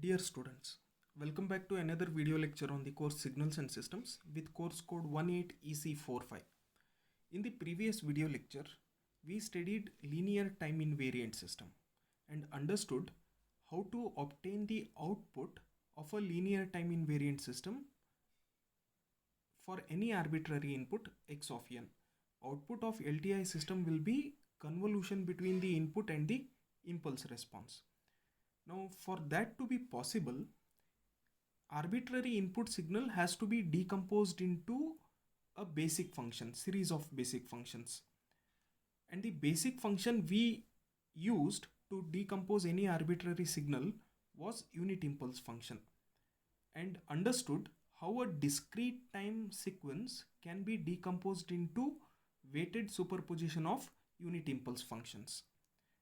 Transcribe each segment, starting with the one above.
Dear students, welcome back to another video lecture on the course Signals and Systems with course code 18EC45. In the previous video lecture, we studied linear time invariant system and understood how to obtain the output of a linear time invariant system for any arbitrary input x of n. Output of LTI system will be convolution between the input and the impulse response. Now, for that to be possible, arbitrary input signal has to be decomposed into a basic function, series of basic functions. And the basic function we used to decompose any arbitrary signal was unit impulse function, and understood how a discrete time sequence can be decomposed into weighted superposition of unit impulse functions,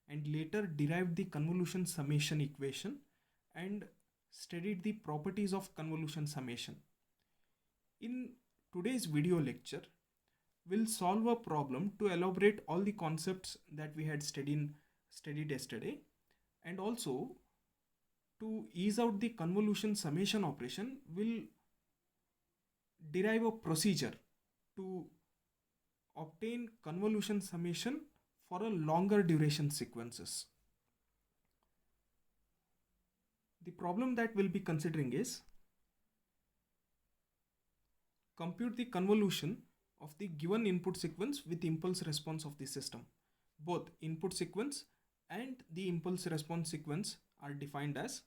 and later derived the convolution summation equation and studied the properties of convolution summation. In today's video lecture, we'll solve a problem to elaborate all the concepts that we had studied yesterday, and also to ease out the convolution summation operation, we'll derive a procedure to obtain convolution summation for a longer duration sequences. The problem that we'll be considering is compute the convolution of the given input sequence with impulse response of the system. Both input sequence and the impulse response sequence are defined as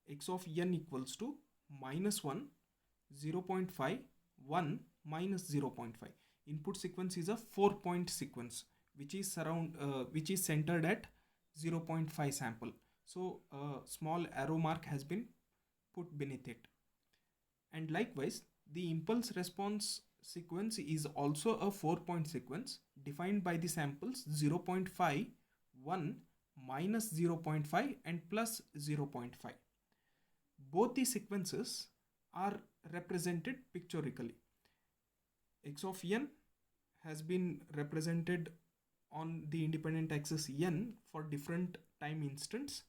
x of n equals to -1, 0.5, 1, minus 0.5. Input sequence is a 4-point sequence which is centered at 0.5 sample. So a small arrow mark has been put beneath it. And likewise, the impulse response sequence is also a 4-point sequence defined by the samples 0.5, 1, minus 0.5 and plus 0.5. Both the sequences are represented pictorially. X of n has been represented on the independent axis n for different time instants.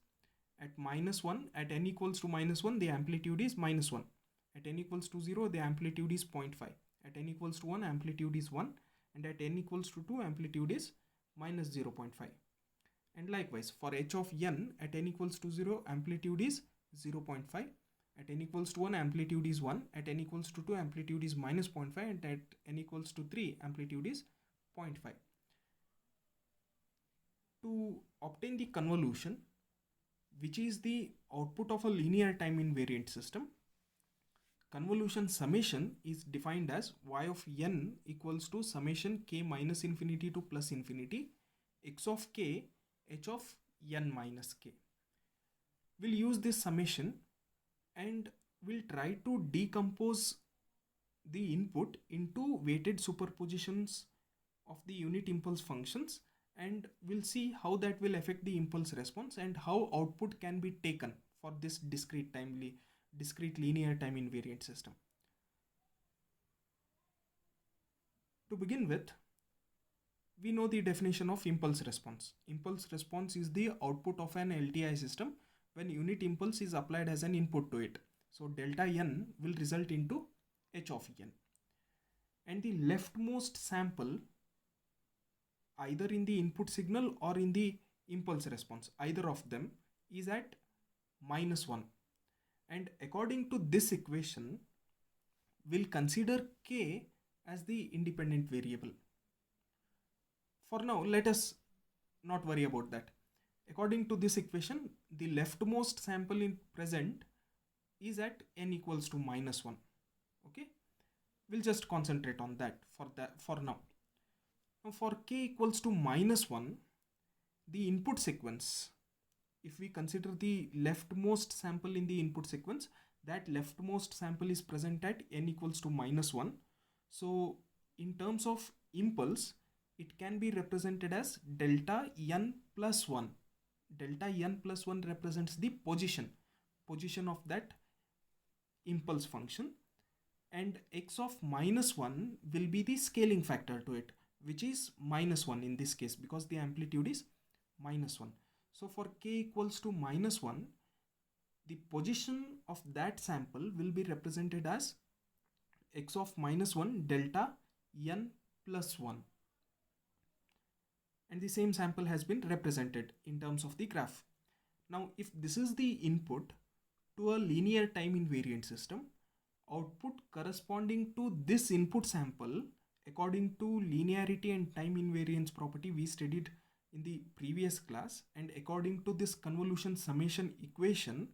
At -1, at n equals to -1, the amplitude is -1. At n equals to 0, the amplitude is 0.5. At n equals to 1, amplitude is 1. And at n equals to 2, amplitude is minus 0.5. And likewise, for h of n, at n equals to 0, amplitude is 0.5. At n equals to 1, amplitude is 1. At n equals to 2, amplitude is minus 0.5. And at n equals to 3, amplitude is 0.5. To obtain the convolution, which is the output of a linear time invariant system, convolution summation is defined as y of n equals to summation k minus infinity to plus infinity x of k h of n minus k. We'll use this summation and we'll try to decompose the input into weighted superpositions of the unit impulse functions, and we'll see how that will affect the impulse response and how output can be taken for this discrete linear time invariant system. To begin with, we know the definition of impulse response. Impulse response is the output of an LTI system when unit impulse is applied as an input to it. So delta n will result into h of n. And the leftmost sample, either in the input signal or in the impulse response, either of them, is at -1. And according to this equation, we'll consider k as the independent variable. For now, let us not worry about that. According to this equation, the leftmost sample in present is at n equals to -1. Okay, we'll just concentrate on that for now. Now for k equals to -1, the input sequence, if we consider the leftmost sample in the input sequence, that leftmost sample is present at n equals to -1. So in terms of impulse, it can be represented as delta n plus 1. Delta n plus 1 represents the position of that impulse function, and x of -1 will be the scaling factor to it, which is -1 in this case because the amplitude is -1. So for k equals to -1, the position of that sample will be represented as x of minus 1 delta n plus 1. And the same sample has been represented in terms of the graph. Now, if this is the input to a linear time invariant system, output corresponding to this input sample according to linearity and time invariance property we studied in the previous class, and according to this convolution summation equation,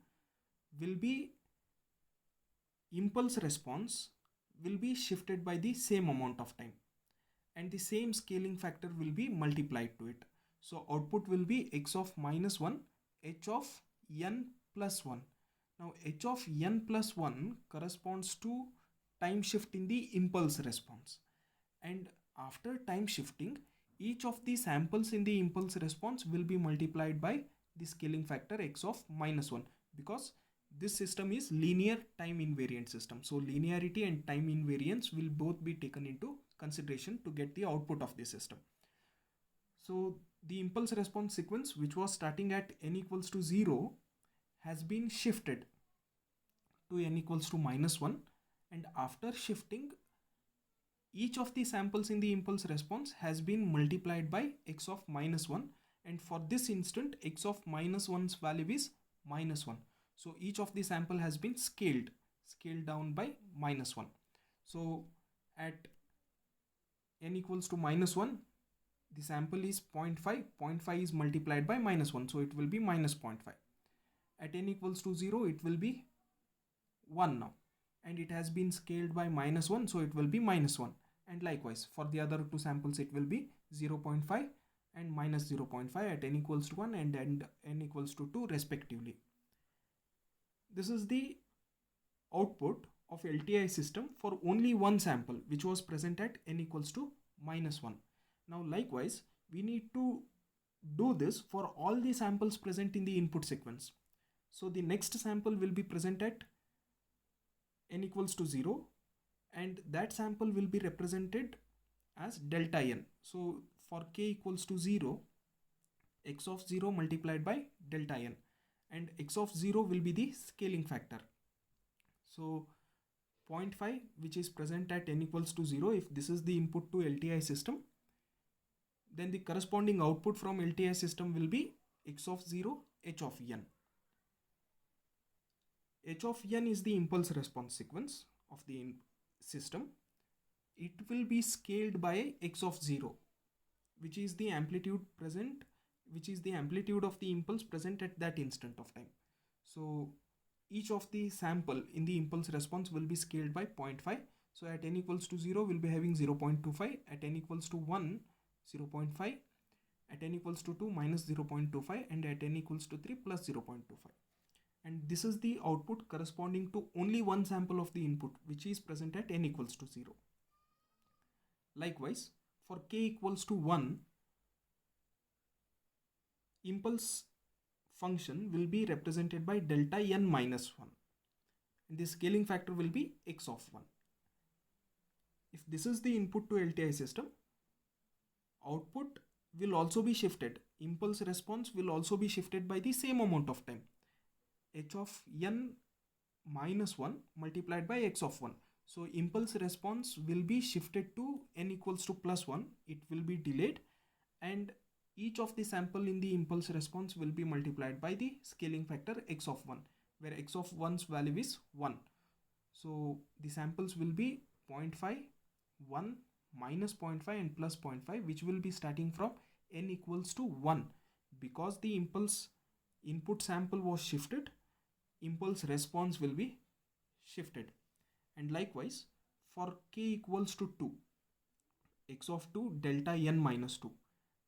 will be impulse response will be shifted by the same amount of time, and the same scaling factor will be multiplied to it. So output will be x of minus 1 h of n plus 1. Now h of n plus 1 corresponds to time shift in the impulse response, and after time shifting, each of the samples in the impulse response will be multiplied by the scaling factor x of minus 1, because this system is linear time invariant system. So linearity and time invariance will both be taken into consideration to get the output of the system. So the impulse response sequence, which was starting at n equals to 0, has been shifted to n equals to minus 1, and after shifting, each of the samples in the impulse response has been multiplied by x of minus 1, and for this instant x of minus 1's value is minus 1. So each of the sample has been scaled down by minus 1. So at n equals to minus 1, the sample is 0.5. 0.5 is multiplied by minus 1, so it will be minus 0.5. At n equals to 0, it will be 1 now, and it has been scaled by minus 1, so it will be minus 1. And likewise for the other two samples, it will be 0.5 and minus 0.5 at n equals to 1 and n equals to 2 respectively. This is the output of LTI system for only one sample, which was present at n equals to minus 1. Now likewise, we need to do this for all the samples present in the input sequence. So the next sample will be present at n equals to 0, and that sample will be represented as delta n. So for k equals to 0, x of 0 multiplied by delta n, and x of 0 will be the scaling factor. So 0.5, which is present at n equals to 0, if this is the input to LTI system, then the corresponding output from LTI system will be x of 0 h of n. H of n is the impulse response sequence of the system. It will be scaled by x of 0, which is the amplitude present, which is the amplitude of the impulse present at that instant of time. So each of the sample in the impulse response will be scaled by 0.5. So at n equals to 0, we'll be having 0.25, at n equals to 1, 0.5, at n equals to 2, minus 0.25, and at n equals to 3, plus 0.25. And this is the output corresponding to only one sample of the input, which is present at n equals to 0. Likewise, for k equals to 1, impulse function will be represented by delta n minus 1, and the scaling factor will be x of 1. If this is the input to LTI system, output will also be shifted. Impulse response will also be shifted by the same amount of time, h of n minus 1 multiplied by x of 1. So impulse response will be shifted to n equals to plus 1. It will be delayed, and each of the sample in the impulse response will be multiplied by the scaling factor x of 1, where x of 1's value is 1. So the samples will be 0.5, 1, minus 0.5 and plus 0.5, which will be starting from n equals to 1. Because the impulse input sample was shifted, impulse response will be shifted. And likewise for k equals to 2, x of 2 delta n minus 2,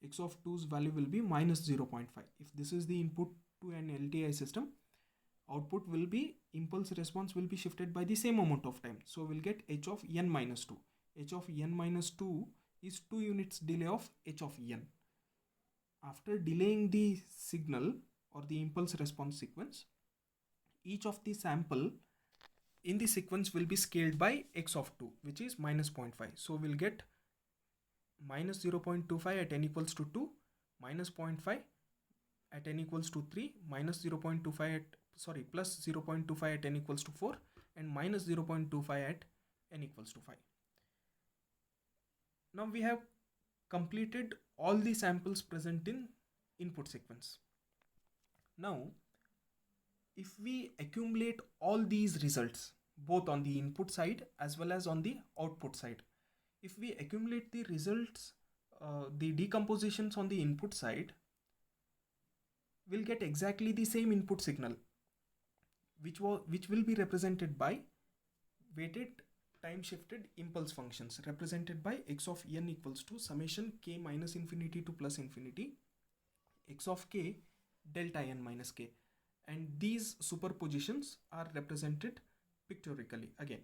x of 2's value will be minus 0.5. If this is the input to an LTI system, output will be, impulse response will be shifted by the same amount of time. So we'll get h of n minus 2. h of n minus 2 is 2 units delay of h of n. After delaying the signal or the impulse response sequence, each of the sample in the sequence will be scaled by x of 2, which is minus 0.5. So we'll get minus 0.25 at n equals to 2, minus 0.5 at n equals to 3, minus 0.25 at plus 0.25 at n equals to 4 and minus 0.25 at n equals to 5. Now we have completed all the samples present in input sequence. Now if we accumulate all these results both on the input side as well as on the output side, if we accumulate the results, the decompositions on the input side, we'll get exactly the same input signal, which will be represented by weighted time shifted impulse functions represented by x of n equals to summation k minus infinity to plus infinity x of k delta n minus k, and these superpositions are represented pictorially again.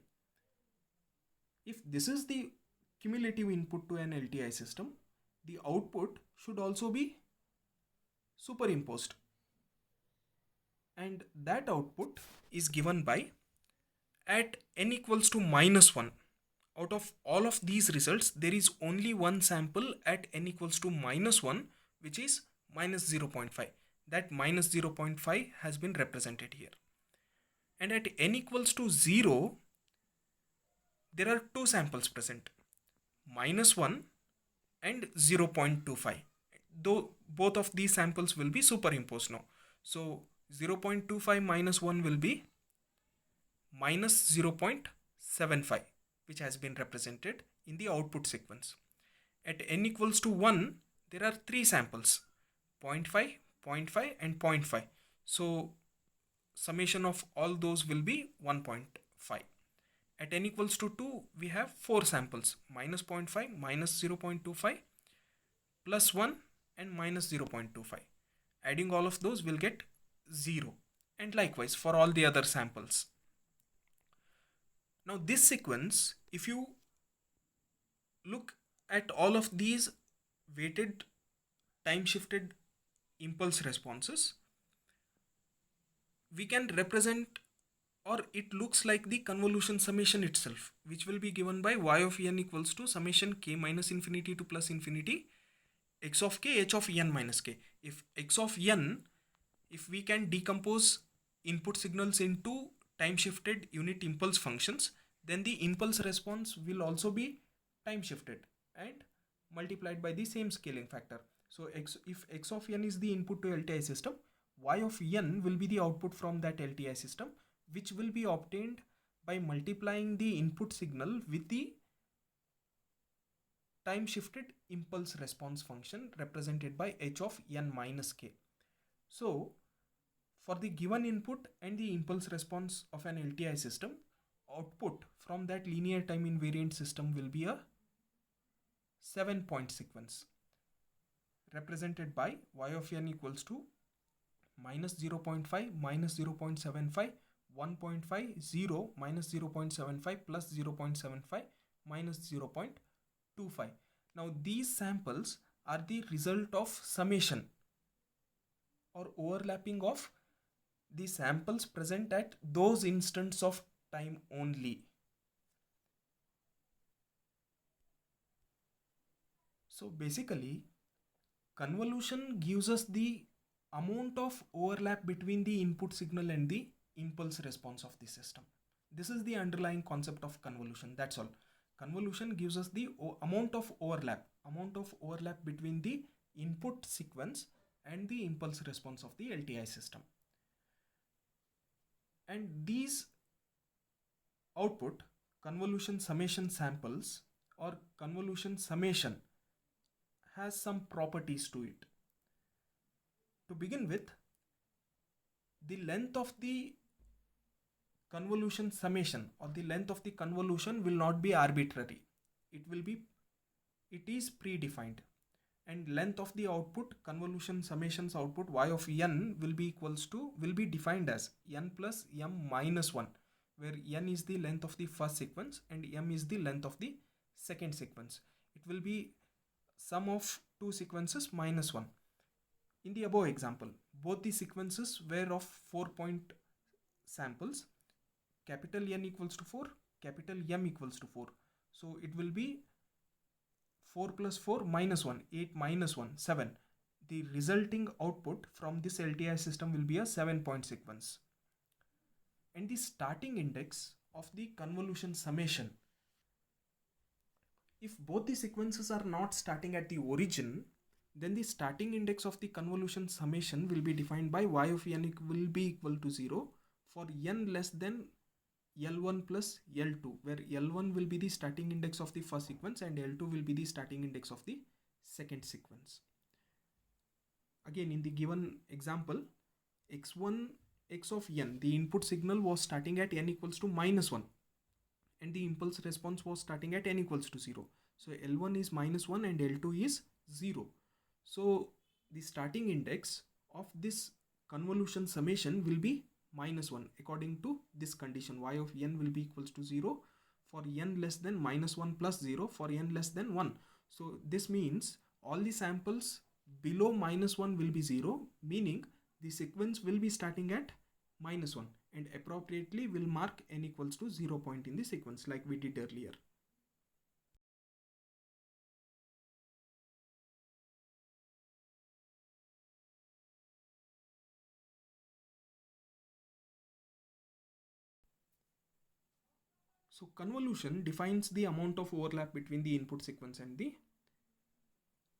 If this is the cumulative input to an LTI system, the output should also be superimposed, and that output is given by at n equals to minus 1. Out of all of these results, there is only one sample at n equals to minus 1, which is minus 0.5. That minus 0.5 has been represented here. And at n equals to 0, there are two samples present, minus 1 and 0.25. Though both of these samples will be superimposed now. So 0.25 minus 1 will be minus 0.75, which has been represented in the output sequence. At n equals to 1, there are three samples, 0.5, 0.5 and 0.5. So summation of all those will be 1.5. At n equals to 2, we have four samples, minus 0.5, minus 0.25, plus 1 and minus 0.25. Adding all of those will get 0, and likewise for all the other samples. Now this sequence, if you look at all of these weighted time shifted impulse responses, we can represent, or it looks like the convolution summation itself, which will be given by y of n equals to summation k minus infinity to plus infinity x of k h of n minus k. If x of n, if we can decompose input signals into time shifted unit impulse functions, then the impulse response will also be time shifted and multiplied by the same scaling factor. So if x of n is the input to LTI system, y of n will be the output from that LTI system, which will be obtained by multiplying the input signal with the time shifted impulse response function represented by h of n minus k. So for the given input and the impulse response of an LTI system, output from that linear time invariant system will be a 7-point sequence represented by y of n equals to minus 0.5, minus 0.75, 1.5, 0, minus 0.75, plus 0.75, minus 0.25. Now these samples are the result of summation or overlapping of the samples present at those instants of time only. So basically, convolution gives us the amount of overlap between the input signal and the impulse response of the system. This is the underlying concept of convolution. That's all. Convolution gives us the amount of overlap between the input sequence and the impulse response of the LTI system. And these output convolution summation samples or convolution summation has some properties to it. To begin with, the length of the convolution summation or the length of the convolution will not be arbitrary. It is predefined, and length of the output convolution summations output y of n will be defined as n plus m minus 1, where n is the length of the first sequence and m is the length of the second sequence. It will be sum of two sequences minus 1. In the above example, both the sequences were of 4-point samples, capital N equals to 4, capital M equals to 4. So it will be 4 plus 4 minus 1, 8 minus 1, 7. The resulting output from this LTI system will be a 7-point sequence. and the starting index of the convolution summation. If both the sequences are not starting at the origin, then the starting index of the convolution summation will be defined by y of n will be equal to 0 for n less than L1 plus L2, where L1 will be the starting index of the first sequence and L2 will be the starting index of the second sequence. Again, in the given example, x1 x of n, the input signal was starting at n equals to -1 and the impulse response was starting at n equals to 0. So L1 is -1 and L2 is 0. So the starting index of this convolution summation will be -1 according to this condition. Y of n will be equals to 0 for n less than -1 plus 0 for n less than 1. So this means all the samples below -1 will be 0, meaning the sequence will be starting at -1 and appropriately will mark n equals to 0 point in the sequence like we did earlier. So convolution defines the amount of overlap between the input sequence and the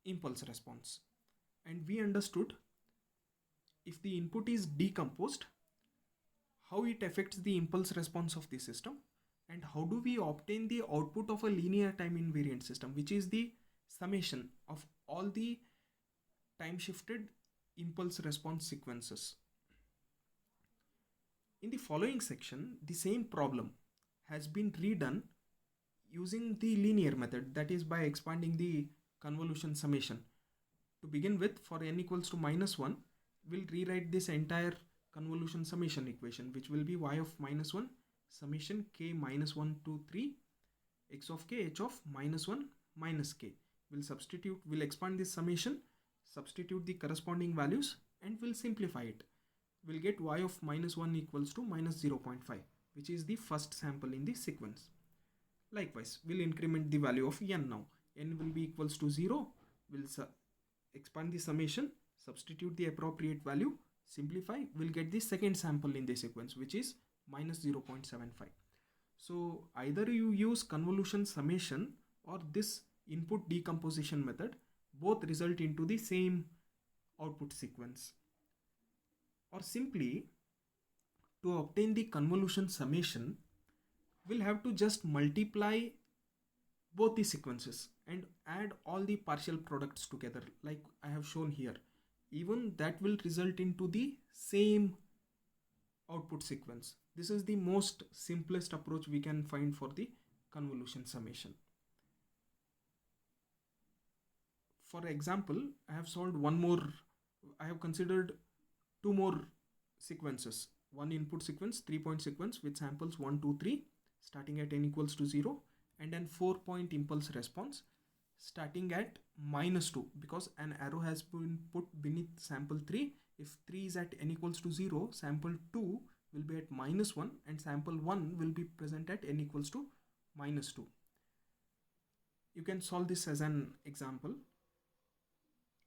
impulse response. And we understood if the input is decomposed, how it affects the impulse response of the system, and how do we obtain the output of a linear time invariant system, which is the summation of all the time shifted impulse response sequences. In the following section, the same problem has been redone using the linear method, that is by expanding the convolution summation. To begin with, for n equals to -1, we'll rewrite this entire convolution summation equation, which will be y of -1 summation k -1 to 3 x of k h of -1 minus k. We'll expand this summation, substitute the corresponding values, and we'll simplify it. We'll get y of -1 equals to -0.5, which is the first sample in the sequence. Likewise, we'll increment the value of n now. N will be equals to 0. We'll expand the summation, substitute the appropriate value, simplify. We'll get the second sample in the sequence, which is -0.75. So either you use convolution summation or this input decomposition method, both result into the same output sequence. Or simply, to obtain the convolution summation, we'll have to just multiply both the sequences and add all the partial products together like I have shown here. Even that will result into the same output sequence. This is the most simplest approach we can find for the convolution summation. For example, I have considered two more sequences. One input sequence, 3-point sequence with samples 1, 2, 3 starting at n equals to 0, and then 4-point impulse response starting at -2, because an arrow has been put beneath sample 3. If 3 is at n equals to 0, sample 2 will be at -1 and sample 1 will be present at n equals to -2. You can solve this as an example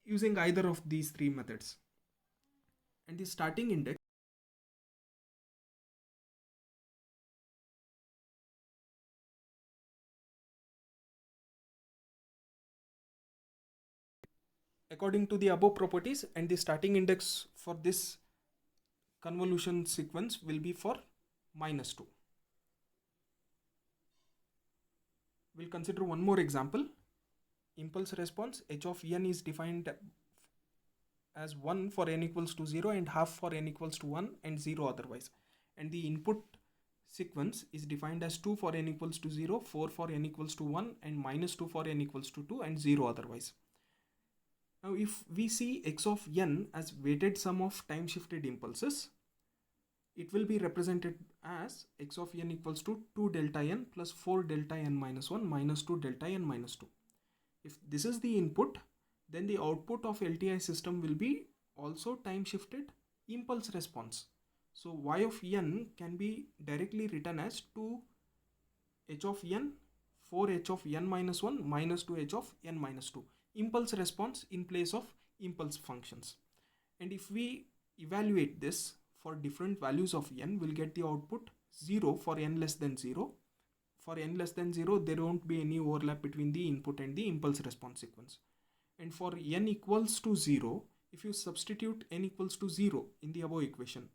using either of these three methods. And the starting index according to the above properties, and the starting index for this convolution sequence will be for -2. We'll consider one more example. Impulse response h of n is defined as 1 for n equals to 0 and half for n equals to 1 and 0 otherwise. And the input sequence is defined as 2 for n equals to 0, 4 for n equals to 1 and -2 for n equals to 2 and 0 otherwise. Now if we see x of n as weighted sum of time shifted impulses, it will be represented as x of n equals to 2 delta n plus 4 delta n minus 1 minus 2 delta n minus 2. If this is the input, then the output of LTI system will be also time shifted impulse response. So y of n can be directly written as 2 h of n, 4 h of n minus 1 minus 2 h of n minus 2. Impulse response in place of impulse functions. And if we evaluate this for different values of n, we'll get the output 0 for n less than 0. For n less than 0, there won't be any overlap between the input and the impulse response sequence. And for n equals to 0, if you substitute n equals to 0 in the above equation,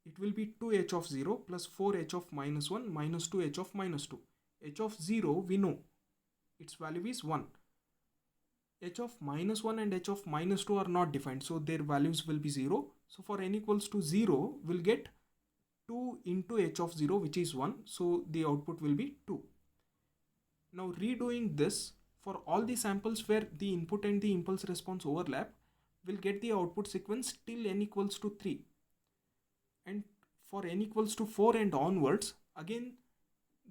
it will be 2h of 0 plus 4h of minus 1 minus 2h of minus 2. h of 0 we know its value is 1. h of minus 1 and h of minus 2 are not defined, so their values will be 0. So for n equals to 0, we'll get 2 into h of 0, which is 1. So the output will be 2. Now redoing this for all the samples where the input and the impulse response overlap, we'll get the output sequence till n equals to 3. And for n equals to 4 and onwards, again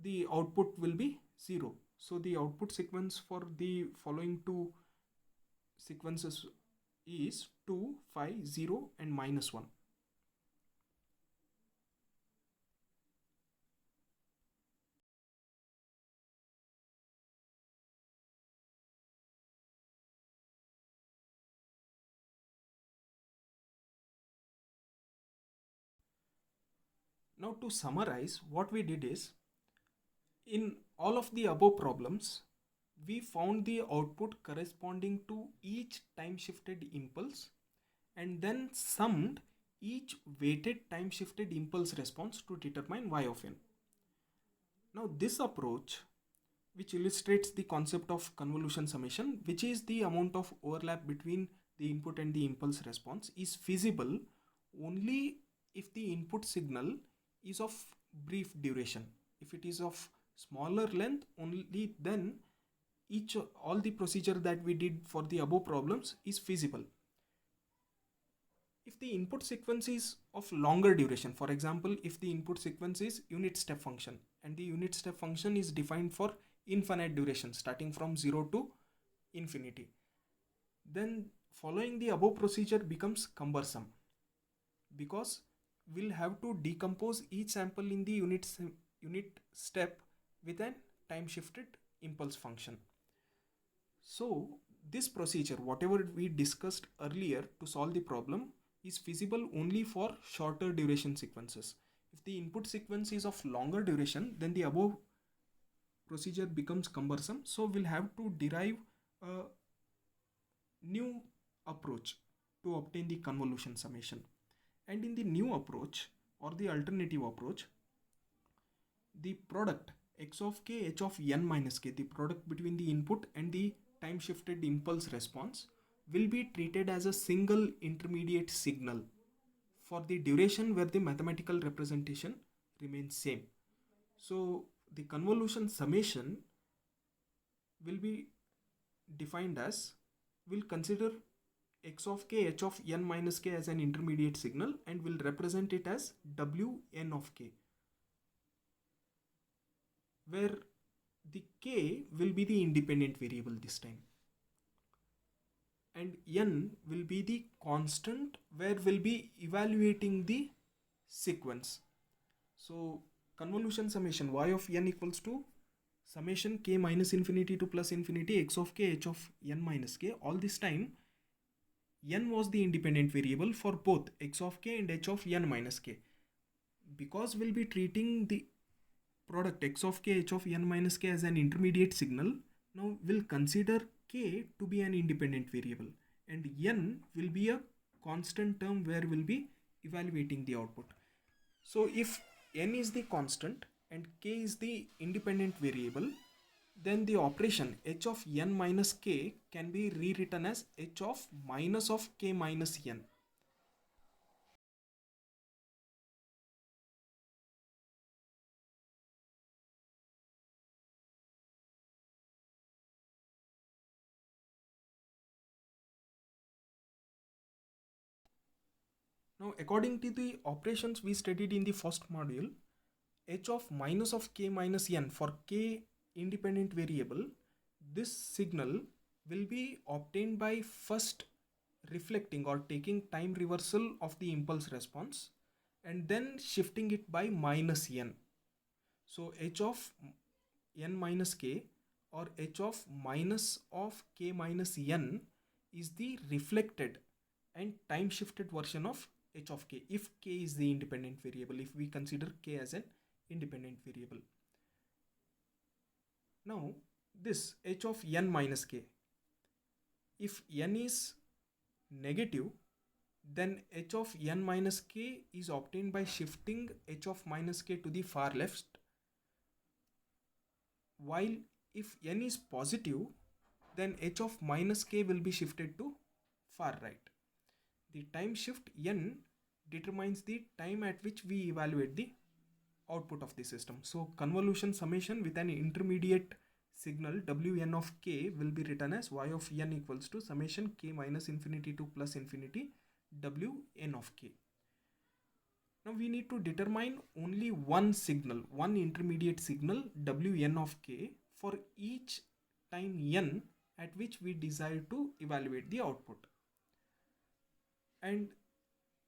the output will be 0. So the output sequence for the following two sequences is 2, 5, 0 and minus 1. Now to summarize, what we did is, in all of the above problems, we found the output corresponding to each time shifted impulse and then summed each weighted time shifted impulse response to determine y of n. Now this approach, which illustrates the concept of convolution summation, which is the amount of overlap between the input and the impulse response, is feasible only if the input signal is of brief duration. If it is of smaller length, only then all the procedure that we did for the above problems is feasible. If the input sequence is of longer duration, for example, if the input sequence is unit step function and the unit step function is defined for infinite duration starting from 0 to infinity, then following the above procedure becomes cumbersome, because we'll have to decompose each sample in the unit step with a time shifted impulse function. So this procedure, whatever we discussed earlier to solve the problem, is feasible only for shorter duration sequences. If the input sequence is of longer duration, then the above procedure becomes cumbersome. So we'll have to derive a new approach to obtain the convolution summation. And in the new approach or the alternative approach, the product x of k, h of n minus k, the product between the input and the time shifted impulse response, will be treated as a single intermediate signal for the duration where the mathematical representation remains same. So the convolution summation will be defined as, we'll consider x of k, h of n minus k as an intermediate signal and will represent it as wn of k, where the k will be the independent variable this time and n will be the constant where we'll be evaluating the sequence. So convolution summation y of n equals to summation k minus infinity to plus infinity x of k, h of n minus k. All this time n was the independent variable for both x of k and h of n minus k. Because we'll be treating the product x of k, h of n minus k as an intermediate signal, now we'll consider k to be an independent variable and n will be a constant term where we'll be evaluating the output. So if n is the constant and k is the independent variable, then the operation h of n minus k can be rewritten as h of minus of k minus n. Now according to the operations we studied in the first module, h of minus of k minus n for k independent variable, this signal will be obtained by first reflecting or taking time reversal of the impulse response and then shifting it by minus n. So h of n minus k or h of minus of k minus n is the reflected and time shifted version of h of k, if k is the independent variable, if we consider k as an independent variable. Now this h of n minus k, if n is negative, then h of n minus k is obtained by shifting h of minus k to the far left, while if n is positive, then h of minus k will be shifted to far right. The time shift n determines the time at which we evaluate the output of the system. So convolution summation with an intermediate signal wn of k will be written as y of n equals to summation k minus infinity to plus infinity wn of k. Now we need to determine only one signal, one intermediate signal wn of k for each time n at which we desire to evaluate the output. And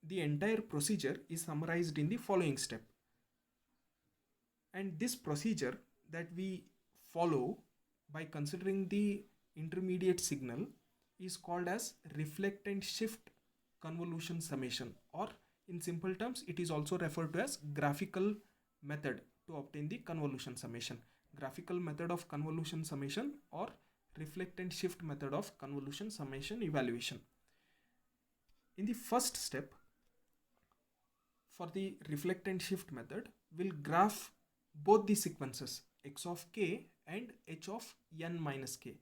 the entire procedure is summarized in the following step. And this procedure that we follow by considering the intermediate signal is called as reflectance shift convolution summation, or in simple terms it is also referred to as graphical method to obtain the convolution summation. Graphical method of convolution summation or reflectance shift method of convolution summation evaluation. In the first step, for the reflectance shift method, we'll graph both the sequences x of k and h of n minus k.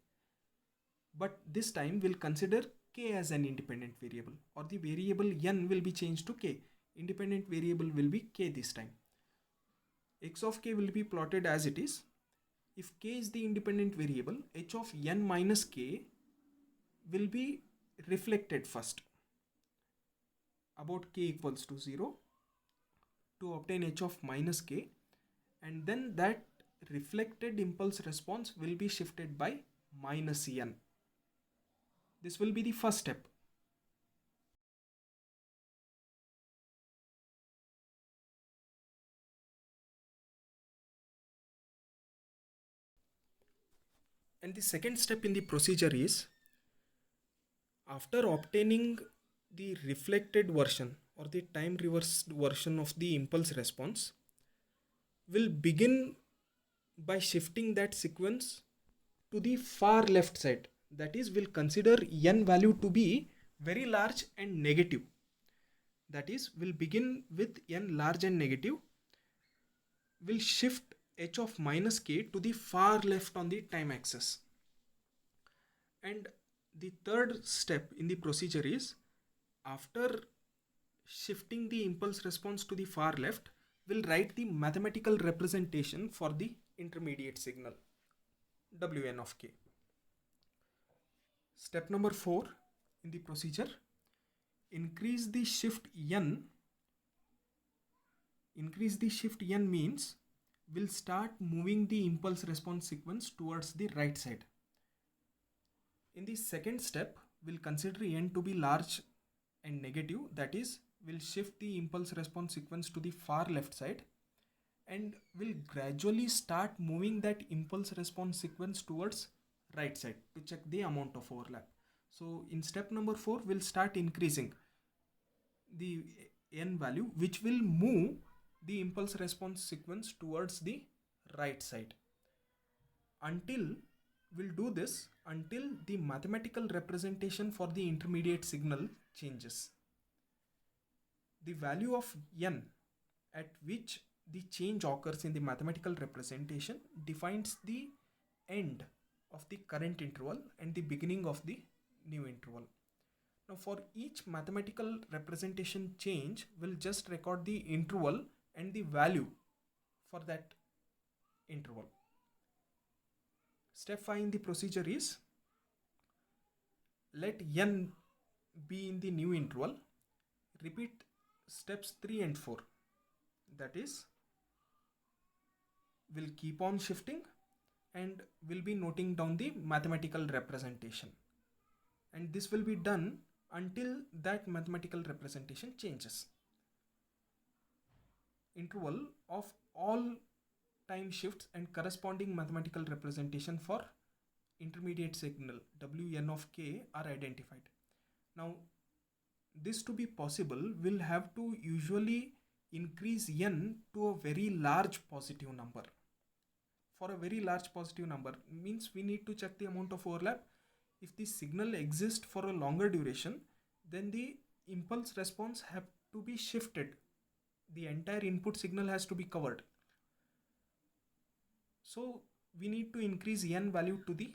But this time we'll consider k as an independent variable, or the variable n will be changed to k. Independent variable will be k this time. X of k will be plotted as it is. If k is the independent variable, h of n minus k will be reflected first about k equals to 0 to obtain h of minus k, and then that reflected impulse response will be shifted by minus n. This will be the first step. And the second step in the procedure is, after obtaining the reflected version or the time reversed version of the impulse response, we'll begin by shifting that sequence to the far left side. That is, we'll consider n value to be very large and negative. That is, we'll begin with n large and negative. We'll shift h of minus k to the far left on the time axis. And the third step in the procedure is, after shifting the impulse response to the far left, we'll write the mathematical representation for the intermediate signal wn of k. Step number 4 in the procedure, increase the shift n. Increase the shift n means we'll start moving the impulse response sequence towards the right side. In the second step, we'll consider n to be large and negative. That is, we'll shift the impulse response sequence to the far left side, and we'll gradually start moving that impulse response sequence towards right side to check the amount of overlap. So in step number 4, we'll start increasing the n value, which will move the impulse response sequence towards the right side. We'll do this until the mathematical representation for the intermediate signal changes. The value of n at which the change occurs in the mathematical representation defines the end of the current interval and the beginning of the new interval. Now for each mathematical representation change, we'll just record the interval and the value for that interval. Step 5 in the procedure is, let n be in the new interval. Repeat steps 3 and 4. That is, we'll keep on shifting and we'll be noting down the mathematical representation. And this will be done until that mathematical representation changes. Interval of all time shifts and corresponding mathematical representation for intermediate signal wn of k are identified. Now this to be possible, we'll have to usually increase n to a very large positive number. For a very large positive number means we need to check the amount of overlap. If the signal exists for a longer duration, then the impulse response have to be shifted. The entire input signal has to be covered. So we need to increase n value to the,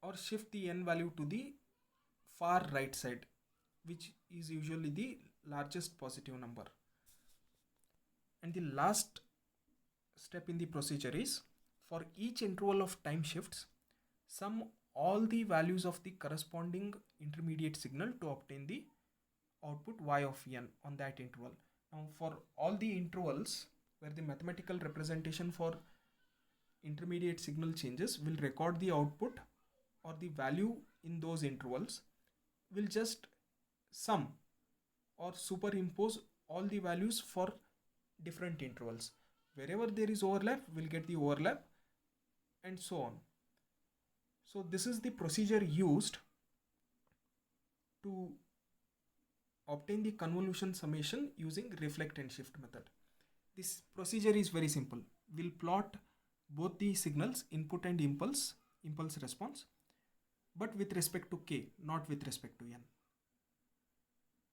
or shift the n value to the far right side, which is usually the largest positive number. And the last step in the procedure is, for each interval of time shifts, sum all the values of the corresponding intermediate signal to obtain the output y of n on that interval. Now for all the intervals where the mathematical representation for intermediate signal changes will record the output or the value in those intervals, will just sum or superimpose all the values for different intervals. Wherever there is overlap, we'll get the overlap, and so on. So this is the procedure used to obtain the convolution summation using reflect and shift method. This procedure is very simple. We'll plot both the signals, input and impulse response, but with respect to k, not with respect to n.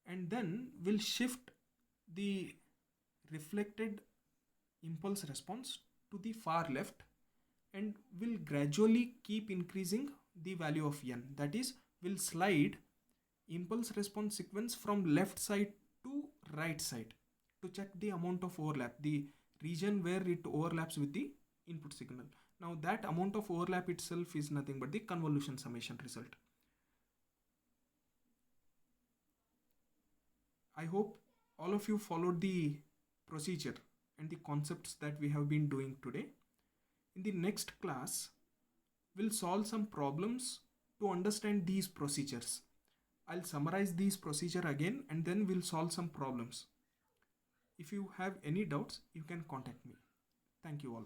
And then we'll shift the reflected impulse response to the far left, and will gradually keep increasing the value of n. That is, we'll slide impulse response sequence from left side to right side to check the amount of overlap, the region where it overlaps with the input signal. Now that amount of overlap itself is nothing but the convolution summation result. I hope all of you followed the procedure and the concepts that we have been doing today. In the next class, we'll solve some problems to understand these procedures. I'll summarize these procedure again and then we'll solve some problems. If you have any doubts, you can contact me. Thank you all.